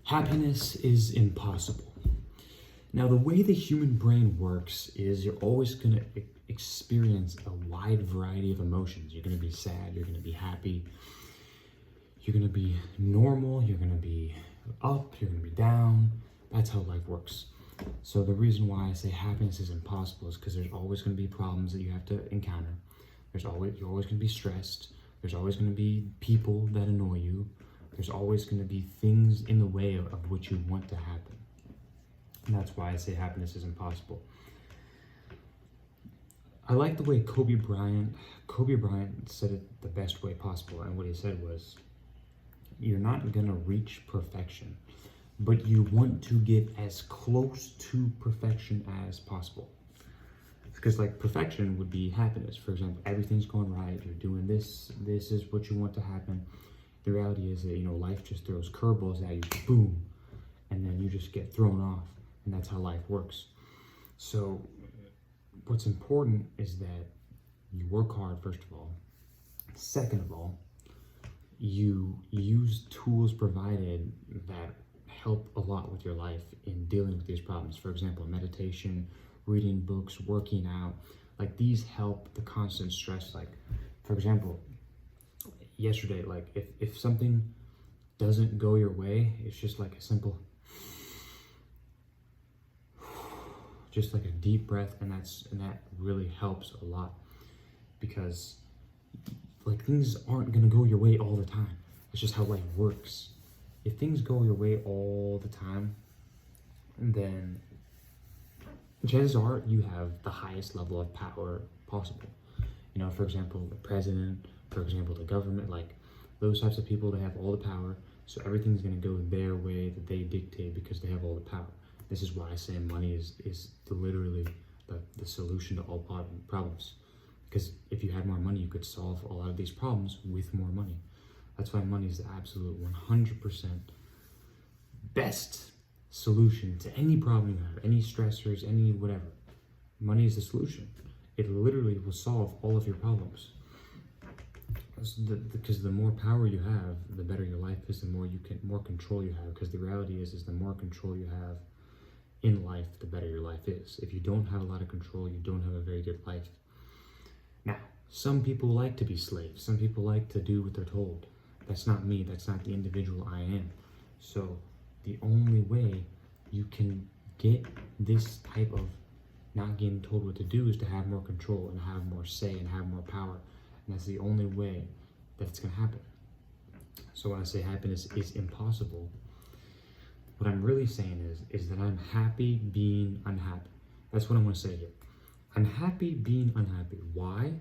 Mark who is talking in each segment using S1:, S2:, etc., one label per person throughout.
S1: Happiness is impossible. Now, the way the human brain works is you're always going to experience a wide variety of emotions. You're going to be sad, you're going to be happy, you're going to be normal, you're going to be up, you're going to be down. That's how life works. So the reason why I say happiness is impossible is because there's always going to be problems that you have to encounter. You're always going to be stressed. There's always going to be people that annoy you. There's always going to be things in the way of what you want to happen. And that's why I say happiness is impossible. I like the way Kobe Bryant said it the best way possible. And what he said was, you're not going to reach perfection, but you want to get as close to perfection as possible. Because like perfection would be happiness. For example, everything's going right, you're doing this is what you want to happen. The reality is that, life just throws curveballs at you, boom, and then you just get thrown off, and that's how life works. So what's important is that you work hard, first of all. Second of all, you use tools provided that help a lot with your life in dealing with these problems. For example, meditation, reading books, working out, like these help the constant stress. Like, for example, yesterday, like if something doesn't go your way, it's just like a simple, just like a deep breath, and that really helps a lot, because like things aren't gonna go your way all the time. It's just how life works. If things go your way all the time, then chances are you have the highest level of power possible. For example, the president, for example, the government, like those types of people, they have all the power. So everything's going to go their way that they dictate because they have all the power. This is why I say money is literally the solution to all problems. Because if you had more money, you could solve a lot of these problems with more money. That's why money is the absolute 100% best solution to any problem you have, any stressors, any whatever. Money is the solution. It literally will solve all of your problems. Because the more power you have, the better your life is, the more control you have. Because the reality is the more control you have in life, the better your life is. If you don't have a lot of control, you don't have a very good life. Now, some people like to be slaves. Some people like to do what they're told. That's not me. That's not the individual I am. So the only way you can get this type of not getting told what to do is to have more control and have more say and have more power. And that's the only way that it's going to happen. So when I say happiness is impossible, what I'm really saying is that I'm happy being unhappy. That's what I want to say here. I'm happy being unhappy. Why?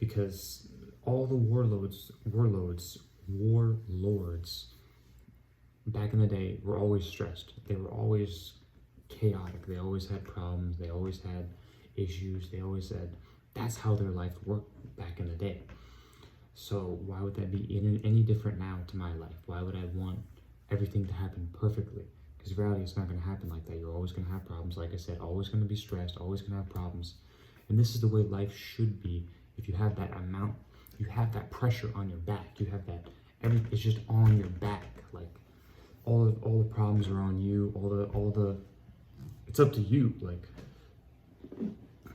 S1: Because all the warlords back in the day were always stressed. They were always chaotic. They always had problems. They always had issues. They always said that's how their life worked back in the day. So why would that be any different now to my life? Why would I want everything to happen perfectly? Because in reality, it's not going to happen like that. You're always going to have problems. Like I said, always going to be stressed, always going to have problems. And this is the way life should be. If you have that amount, you have that pressure on your back. You have that, it's just on your back. Like all the problems are on you. All the, it's up to you. Like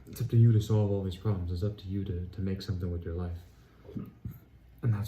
S1: it's up to you to solve all these problems. It's up to you to make something with your life. And that's